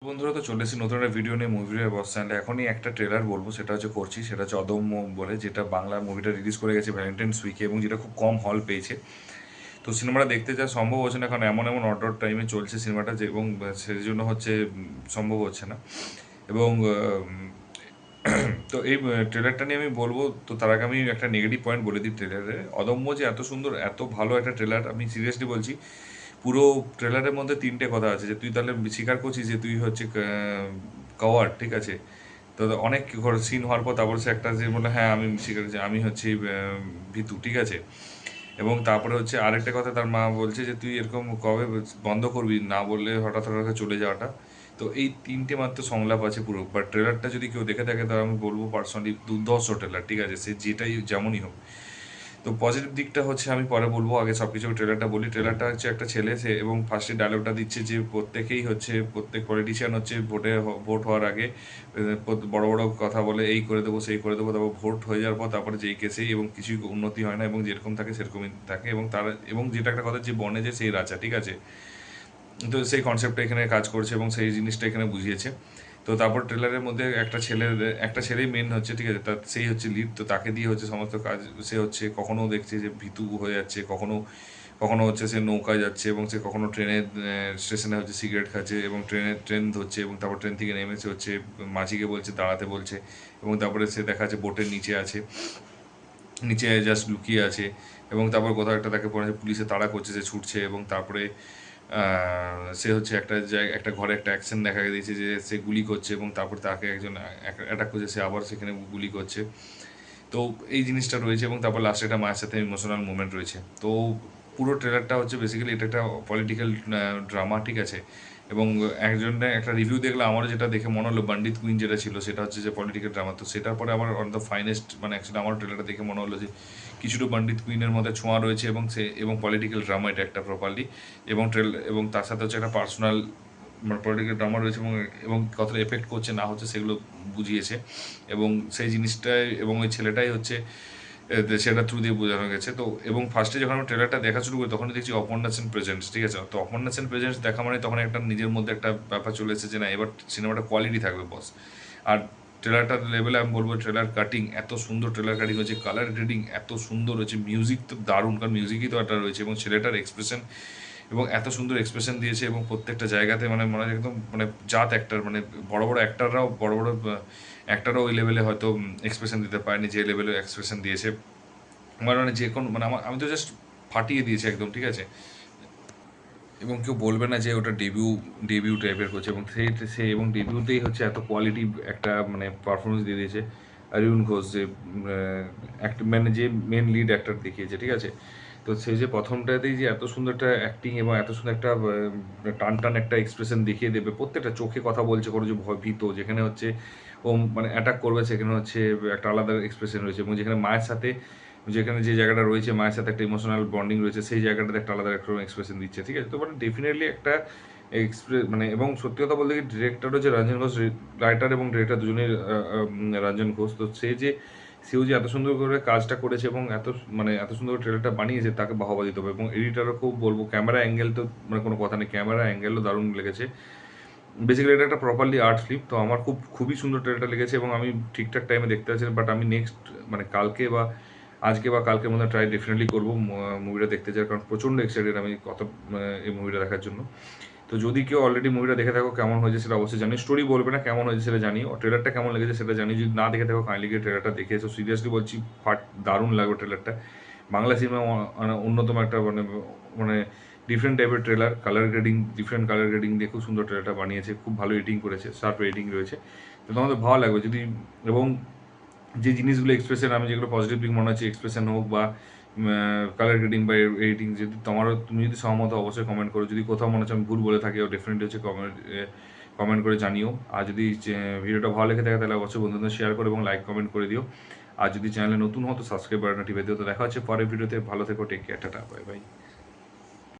বন্ধুরা, তো চলে এসেছি নতুন একটা ভিডিও নিয়ে মুভি বস চ্যানেলে। এখনই একটা ট্রেলার বলবো, সেটা হচ্ছে করছি, সেটা হচ্ছে অদম্য বলে, যেটা বাংলা মুভিটা রিলিজ করে গেছে ভ্যালেন্টাইন্স উইকে এবং যেটা খুব কম হল পেয়েছে। তো সিনেমাটা দেখতে যা সম্ভব হচ্ছে না, কারণ এমন এমন অড টাইমে চলছে সিনেমাটা যে, এবং সেই জন্য হচ্ছে সম্ভব হচ্ছে না। এবং তো এই ট্রেলারটা নিয়ে আমি বলবো। তো তার আগে আমি একটা নেগেটিভ পয়েন্ট বলে দিই ট্রেলারে। অদম্য যে এত সুন্দর এত ভালো একটা ট্রেলার, আমি সিরিয়াসলি বলছি, পুরো ট্রেলারের মধ্যে তিনটে কথা আছে যে তুই তাহলে স্বীকার করছিস যে তুই হচ্ছে কওয়ার্ড, ঠিক আছে। তো অনেক সিন হওয়ার পর তারপর সে একটা যে বলে হ্যাঁ আমি স্বীকার করছি, আমি হচ্ছে ভীতু, ঠিক আছে। এবং তারপরে হচ্ছে আরেকটা কথা, তার মা বলছে যে তুই এরকম কবে বন্ধ করবি, না বললে হঠাৎ হঠাৎ চলে যাওয়াটা। তো এই তিনটে মাত্র সংলাপ আছে পুরো, বাট ট্রেলারটা যদি কেউ দেখে থাকে তাহলে আমি বলবো পার্সোনালি দুর্ধর্ষ ট্রেলার, ঠিক আছে, সে যেটাই যেমনই হোক। তো পজিটিভ দিকটা হচ্ছে আমি পরে বলবো, আগে সব কিছু ট্রেলারটা বলি। ট্রেলারটা হচ্ছে একটা ছেলে, সে এবং ফার্স্টে ডায়লগটা দিচ্ছে যে প্রত্যেকেই হচ্ছে, প্রত্যেক পলিটিশিয়ান হচ্ছে ভোট হওয়ার আগে বড় বড় কথা বলে, এই করে দেবো সেই করে দেবো, তারপর ভোট হয়ে যাওয়ার পর তারপরে যেই কেসেই এবং কিছুই উন্নতি হয় না, এবং যেরকম থাকে সেরকমই থাকে, এবং তার এবং যেটা একটা কথা, যে বনে যে সেই রাজা, ঠিক আছে। তো সেই কনসেপ্টটা এখানে কাজ করছে এবং সেই জিনিসটা এখানে বুঝিয়েছে। তো তারপর ট্রেলারের মধ্যে একটা ছেলেই মেন হচ্ছে, ঠিক আছে, তার সেই হচ্ছে লিড। তো তাকে দিয়ে হচ্ছে সমস্ত কাজ। সে হচ্ছে কখনো দেখছে যে ভীতু হয়ে যাচ্ছে, কখনো কখনো হচ্ছে সে নৌকায় যাচ্ছে, এবং সে কখনো ট্রেনের স্টেশনে হচ্ছে সিগারেট খাচ্ছে, এবং ট্রেন ধরছে, এবং তারপর ট্রেন থেকে নেমে সে হচ্ছে মাঝিকে বলছে দাঁড়াতে বলছে, এবং তারপরে সে দেখা যাচ্ছে বোটের নিচে আছে, নিচে জাস্ট লুকিয়ে আছে। এবং তারপর কোথাও একটা তাকে পরে পুলিশে তাড়া করছে, সে ছুটছে, এবং তারপরে সে হচ্ছে একটা জায়গায় একটা ঘরে একটা অ্যাকশন দেখা দিয়েছে যে সে গুলি করছে, এবং তারপর তাকে একজন অ্যাটাক করছে, সে আবার সেখানে গুলি করছে। তো এই জিনিসটা রয়েছে, এবং তারপর লাস্টে একটা মায়ের সাথে ইমোশনাল মুভমেন্ট রয়েছে। তো পুরো ট্রেলারটা হচ্ছে বেসিক্যালি এটা একটা পলিটিক্যাল ড্রামা, ঠিক আছে। এবং একটা রিভিউ দেখলে আমারও যেটা দেখে মনে হলো, পণ্ডিত কুইন যেটা ছিল সেটা হচ্ছে যে পলিটিক্যাল ড্রামা। তো সেটার পরে আমার অন দ্য ফাইনেস্ট, মানে অ্যাকচুয়ালি আমার ট্রেলারটা দেখে মনে হলো যে কিছুটা পণ্ডিত কুইনের মধ্যে ছোঁয়া রয়েছে, এবং এবং পলিটিক্যাল ড্রামা এটা একটা প্রপারলি। এবং তার সাথে হচ্ছে একটা পার্সোনাল, মানে পলিটিক্যাল ড্রামা রয়েছে, এবং এবং কতটা এফেক্ট করছে না হচ্ছে সেগুলো বুঝিয়েছে। এবং সেই জিনিসটাই, এবং ওই ছেলেটাই হচ্ছে সেটা থ্রু দিয়ে বোঝানো গেছে। তো এবং ফার্স্টে যখন আমি ট্রেলারটা দেখা শুরু করি, তখন দেখছি অপর্ণা সেন প্রেজেন্টস, ঠিক আছে। তো অপর্ণা সেন প্রেজেন্টস দেখা মানে তখন একটা নিজের মধ্যে একটা ব্যাপার চলে এসেছে যে না, এবার সিনেমাটা কোয়ালিটি থাকবে বস। আর ট্রেলারটার লেভেলে আমি বলবো, ট্রেলার কাটিং এত সুন্দর, ট্রেলার কাটিং হয়েছে, কালার গ্রেডিং এত সুন্দর হয়েছে, মিউজিক তো দারুণ, কারণ মিউজিকই তো একটা রয়েছে, এবং ছেলেটার এক্সপ্রেশন, এবং এত সুন্দর এক্সপ্রেশন দিয়েছে, এবং প্রত্যেকটা জায়গাতে মানে মনে হয় একদম মানে জাত অ্যাক্টার, মানে বড় বড় অ্যাক্টাররাও, বড় বড় অ্যাক্টাররাও ওই লেভেলে হয়তো এক্সপ্রেশন দিতে পারেনি যে লেভেলে এক্সপ্রেশন দিয়েছে। আমার মানে যে কোনো মানে আমি তো জাস্ট ফাটিয়ে দিয়েছি একদম, ঠিক আছে। এবং কেউ বলবে না যে ওটা ডেবিউ টাইপের করছে, এবং সে এবং ডেবিউতেই হচ্ছে এত কোয়ালিটি একটা মানে পারফরমেন্স দিয়ে দিয়েছে। অরিয়ন ঘোষ যে একটা মানে যে মেন লিড অ্যাক্টর দেখিয়েছে, ঠিক আছে। তো সে যে প্রথমটাতেই যে এত সুন্দর একটা অ্যাক্টিং এবং এত সুন্দর একটা টান টান একটা এক্সপ্রেশন দেখিয়ে দেবে, প্রত্যেকটা চোখে কথা বলছে, কোনো যে ভয় ভীত, যেখানে হচ্ছে ও মানে অ্যাটাক করবে সেখানে হচ্ছে একটা আলাদা এক্সপ্রেশন রয়েছে, এবং যেখানে মায়ের সাথে, যেখানে যে জায়গাটা রয়েছে মায়ের সাথে একটা ইমোশনাল বন্ডিং রয়েছে, সেই জায়গাটাতে একটা আলাদা একটা এক্সপ্রেশন দিচ্ছে, ঠিক আছে। তো মানে ডেফিনেটলি একটা মানে, এবং সত্যি কথা বলতে কি, ডিরেক্টর হচ্ছে রঞ্জন ঘোষ, রাইটার এবং ডিরেক্টর দুজনেই রঞ্জন ঘোষ। তো সেও যে এত সুন্দর করে কাজটা করেছে, এবং মানে এত সুন্দর ট্রেলারটা বানিয়েছে, তাকে বাহবা দিতে হবে। এবং এডিটারও খুব বলবো, ক্যামেরা অ্যাঙ্গেল তো মানে কোনো কথা নেই, ক্যামেরা অ্যাঙ্গেলও দারুণ লেগেছে। বেসিক্যালি এটা একটা প্রপারলি আর্ট ফিল্ম। তো আমার খুবই সুন্দর ট্রেলারটা লেগেছে, এবং আমি ঠিকঠাক টাইমে দেখতে পাচ্ছি না, বাট আমি নেক্সট মানে কালকে বা আজকে বা কালকের মধ্যে ট্রাই ডেফিনেটলি করবো মুভিটা দেখতে যাওয়ার, কারণ প্রচণ্ড এক্সাইটেড আমি এই মুভিটা দেখার জন্য। তো যদি কেউ অলরেডি মুভিটা দেখে থাকো, কেমন হয়েছে সেটা অবশ্যই জানি, স্টোরি বলবে না, কেমন হয়েছে সেটা জানিও, ট্রেলারটা কেমন লেগেছে সেটা জানি। যদি না দেখে থাকো, কাইন্ডলি গিয়ে ট্রেলারটা দেখে এসো, সিরিয়াসলি বলছি, দারুণ লাগবে ট্রেলারটা। বাংলা সিনেমা মানে অন্যতম একটা মানে মানে ডিফারেন্ট টাইপের ট্রেলার, ডিফারেন্ট কালার গ্রেডিং দিয়ে খুব সুন্দর ট্রেলারটা বানিয়েছে, খুব ভালো এডিটিং করেছে, শার্প এডিটিং রয়েছে। তো তোমাদের ভালো লাগবে যদি, এবং যে জিনিসগুলো এক্সপ্রেশন, আমি যেগুলো পজিটিভ দিক মনে হচ্ছে, এক্সপ্রেশন হোক বা কালার গ্রেডিং বা এডিটিং, যদি তুমি যদি সহমত হও, অবশ্যই কমেন্ট করো। যদি কোথাও মনে হচ্ছে আমি ভুল বলে থাকি, ডেফিনেটলি হচ্ছে কমেন্ট করে জানিও। আর যদি ভিডিওটা ভালো লেগে থাকে, তাহলে অবশ্যই বন্ধুদের শেয়ার করো এবং লাইক কমেন্ট করে দিও। আর যদি চ্যানেলে নতুন হও তো সাবস্ক্রাইব বাটনটা টিপে দিও। তো দেখা হচ্ছে পরের ভিডিওতে, ভালো থেকো, take care, tata, bye by.